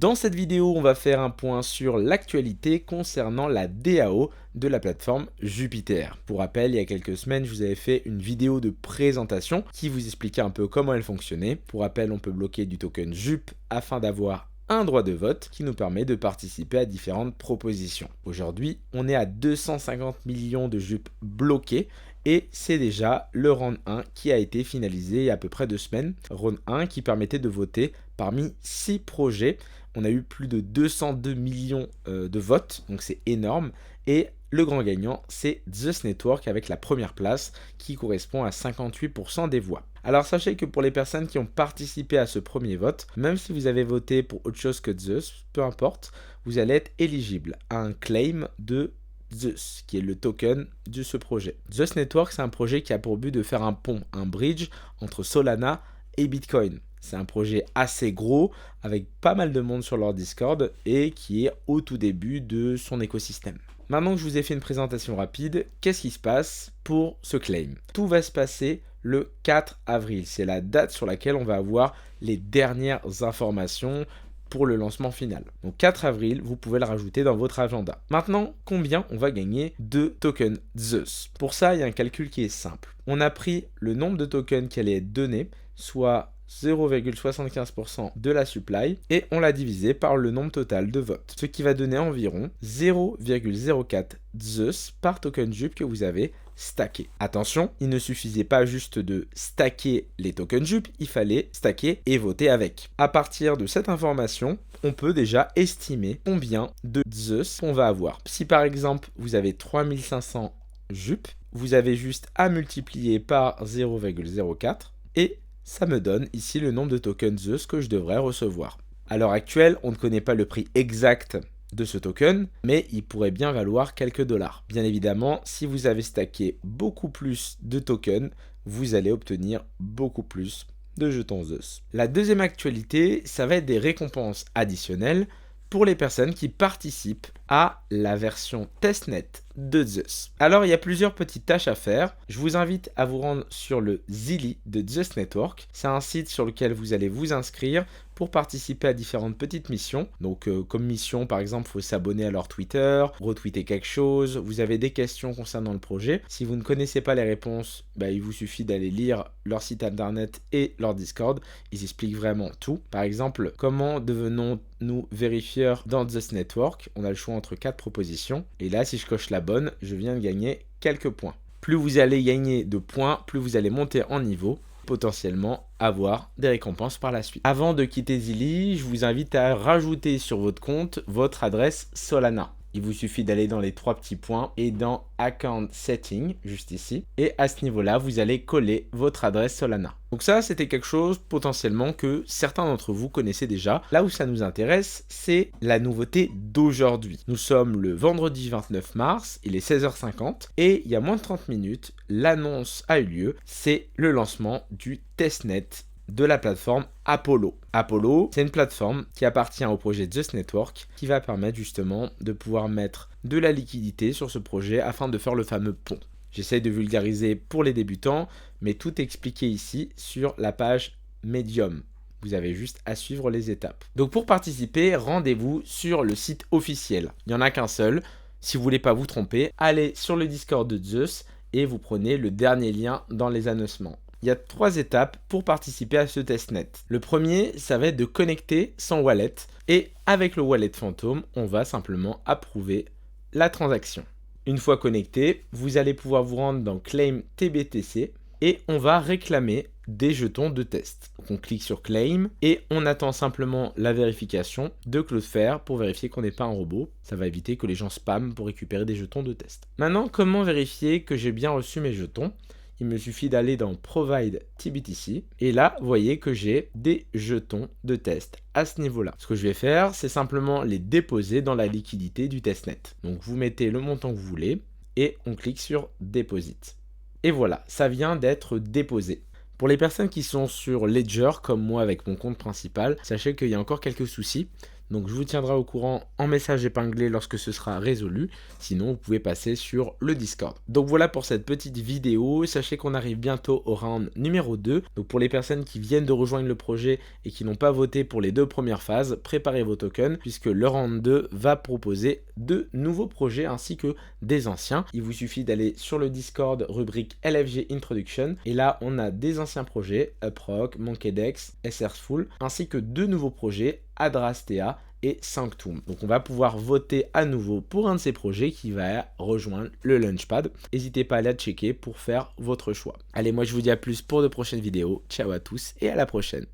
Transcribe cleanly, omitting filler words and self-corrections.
Dans cette vidéo, on va faire un point sur l'actualité concernant la DAO de la plateforme Jupiter. Pour rappel, il y a quelques semaines, je vous avais fait une vidéo de présentation qui vous expliquait un peu comment elle fonctionnait. Pour rappel, on peut bloquer du token JUP afin d'avoir un droit de vote qui nous permet de participer à différentes propositions. Aujourd'hui, on est à 250 millions de JUP bloqués et c'est déjà le round 1 qui a été finalisé il y a à peu près 2 semaines. Round 1 qui permettait de voter parmi 6 projets. On a eu plus de 202 millions de votes, donc c'est énorme. Et le grand gagnant, c'est Zeus Network avec la première place qui correspond à 58% des voix. Alors sachez que pour les personnes qui ont participé à ce premier vote, même si vous avez voté pour autre chose que Zeus, peu importe, vous allez être éligible à un claim de Zeus, qui est le token de ce projet. Zeus Network, c'est un projet qui a pour but de faire un pont, un bridge entre Solana et Bitcoin. C'est un projet assez gros, avec pas mal de monde sur leur Discord, et qui est au tout début de son écosystème. Maintenant que je vous ai fait une présentation rapide, qu'est-ce qui se passe pour ce claim? Tout va se passer le 4 avril. C'est la date sur laquelle on va avoir les dernières informations pour le lancement final. Donc 4 avril, vous pouvez le rajouter dans votre agenda. Maintenant, combien on va gagner de tokens Zeus? Pour ça, il y a un calcul qui est simple. On a pris le nombre de tokens qui allaient être donnés, soit 0,75% de la supply, et on l'a divisé par le nombre total de votes, ce qui va donner environ 0,04 Zeus par token JUP que vous avez stacké. Attention, il ne suffisait pas juste de stacker les tokens JUP, il fallait stacker et voter avec. À partir de cette information, on peut déjà estimer combien de Zeus on va avoir. Si par exemple vous avez 3500 JUP, vous avez juste à multiplier par 0,04 et ça me donne ici le nombre de tokens Zeus que je devrais recevoir. À l'heure actuelle, on ne connaît pas le prix exact de ce token, mais il pourrait bien valoir quelques dollars. Bien évidemment, si vous avez stacké beaucoup plus de tokens, vous allez obtenir beaucoup plus de jetons Zeus. La deuxième actualité, ça va être des récompenses additionnelles pour les personnes qui participent à la version testnet de Zeus. Alors, il y a plusieurs petites tâches à faire. Je vous invite à vous rendre sur le Zilli de Zeus Network. C'est un site sur lequel vous allez vous inscrire pour participer à différentes petites missions. Donc, comme mission, par exemple, il faut s'abonner à leur Twitter, retweeter quelque chose. Vous avez des questions concernant le projet. Si vous ne connaissez pas les réponses, il vous suffit d'aller lire leur site internet et leur Discord. Ils expliquent vraiment tout. Par exemple, comment devenons-nous vérifieurs dans Zeus Network? On a le choix entre 4 propositions. Et là, si je coche la bonne, je viens de gagner quelques points. Plus vous allez gagner de points, plus vous allez monter en niveau, potentiellement avoir des récompenses par la suite. Avant de quitter Zilli, je vous invite à rajouter sur votre compte votre adresse Solana. Il vous suffit d'aller dans les 3 petits points et dans Account Setting, juste ici. Et à ce niveau-là, vous allez coller votre adresse Solana. Donc ça, c'était quelque chose potentiellement que certains d'entre vous connaissaient déjà. Là où ça nous intéresse, c'est la nouveauté d'aujourd'hui. Nous sommes le vendredi 29 mars, il est 16h50 et il y a moins de 30 minutes, l'annonce a eu lieu. C'est le lancement du testnet de la plateforme Apollo. Apollo, c'est une plateforme qui appartient au projet Zeus Network qui va permettre justement de pouvoir mettre de la liquidité sur ce projet afin de faire le fameux pont. J'essaye de vulgariser pour les débutants, mais tout est expliqué ici sur la page Medium. Vous avez juste à suivre les étapes. Donc pour participer, rendez-vous sur le site officiel. Il n'y en a qu'un seul. Si vous ne voulez pas vous tromper, allez sur le Discord de Zeus et vous prenez le dernier lien dans les annoncements. Il y a 3 étapes pour participer à ce testnet. Le premier, ça va être de connecter son wallet. Et avec le wallet fantôme, on va simplement approuver la transaction. Une fois connecté, vous allez pouvoir vous rendre dans Claim TBTC et on va réclamer des jetons de test. Donc on clique sur Claim et on attend simplement la vérification de Cloudflare pour vérifier qu'on n'est pas un robot. Ça va éviter que les gens spamment pour récupérer des jetons de test. Maintenant, comment vérifier que j'ai bien reçu mes jetons ? Il me suffit d'aller dans Provide TBTC et là, vous voyez que j'ai des jetons de test à ce niveau-là. Ce que je vais faire, c'est simplement les déposer dans la liquidité du testnet. Donc, vous mettez le montant que vous voulez et on clique sur Deposit. Et voilà, ça vient d'être déposé. Pour les personnes qui sont sur Ledger, comme moi avec mon compte principal, sachez qu'il y a encore quelques soucis. Donc je vous tiendrai au courant en message épinglé lorsque ce sera résolu. Sinon, vous pouvez passer sur le Discord. Donc voilà pour cette petite vidéo. Sachez qu'on arrive bientôt au round numéro 2. Donc pour les personnes qui viennent de rejoindre le projet et qui n'ont pas voté pour les 2 premières phases, préparez vos tokens puisque le round 2 va proposer de nouveaux projets ainsi que des anciens. Il vous suffit d'aller sur le Discord rubrique LFG Introduction et là on a des anciens projets, Uprock, Monkeydex, SRFull ainsi que 2 nouveaux projets, Adrastea et Sanctum. Donc on va pouvoir voter à nouveau pour un de ces projets qui va rejoindre le Launchpad. N'hésitez pas à la checker pour faire votre choix. Allez, moi je vous dis à plus pour de prochaines vidéos. Ciao à tous et à la prochaine.